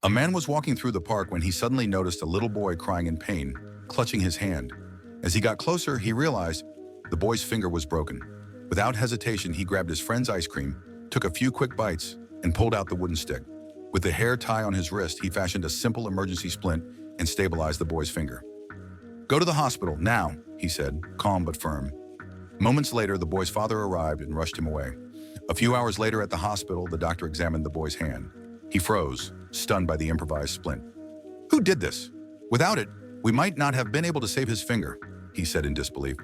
A man was walking through the park when he suddenly noticed a little boy crying in pain, clutching his hand. As he got closer, he realized the boy's finger was broken. Without hesitation, he grabbed his friend's ice cream, took a few quick bites, and pulled out the wooden stick. With the hair tie on his wrist, he fashioned a simple emergency splint and stabilized the boy's finger. "Go to the hospital, now," he said, calm but firm. Moments later, the boy's father arrived and rushed him away. A few hours later at the hospital, the doctor examined the boy's hand. He froze, stunned by the improvised splint. "Who did this? Without it, we might not have been able to save his finger," he said in disbelief.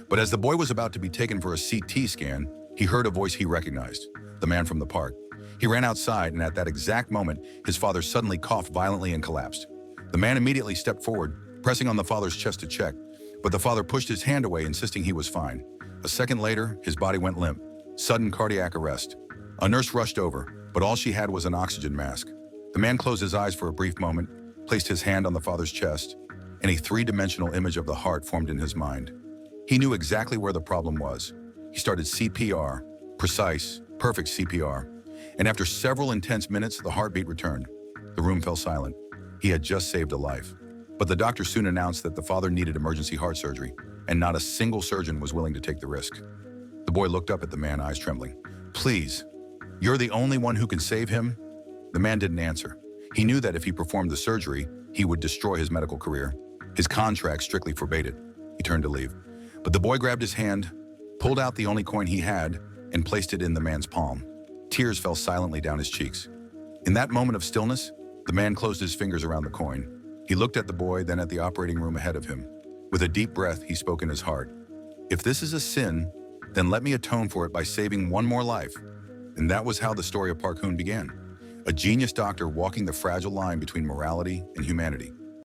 But as the boy was about to be taken for a CT scan, he heard a voice he recognized, the man from the park. He ran outside, and at that exact moment, his father suddenly coughed violently and collapsed. The man immediately stepped forward, pressing on the father's chest to check, but the father pushed his hand away, insisting he was fine. A second later, his body went limp. Sudden cardiac arrest. A nurse rushed over, but all she had was an oxygen mask. The man closed his eyes for a brief moment, placed his hand on the father's chest, and a three-dimensional image of the heart formed in his mind. He knew exactly where the problem was. He started CPR, precise, perfect CPR, and after several intense minutes, the heartbeat returned. The room fell silent. He had just saved a life. But the doctor soon announced that the father needed emergency heart surgery, and not a single surgeon was willing to take the risk. The boy looked up at the man, eyes trembling. "Please, you're the only one who can save him?" The man didn't answer. He knew that if he performed the surgery, he would destroy his medical career. His contract strictly forbade it. He turned to leave. But the boy grabbed his hand, pulled out the only coin he had, and placed it in the man's palm. Tears fell silently down his cheeks. In that moment of stillness, the man closed his fingers around the coin. He looked at the boy, then at the operating room ahead of him. With a deep breath, he spoke in his heart. "If this is a sin, then let me atone for it by saving one more life." And that was how the story of Park Hoon began. A genius doctor walking the fragile line between morality and humanity.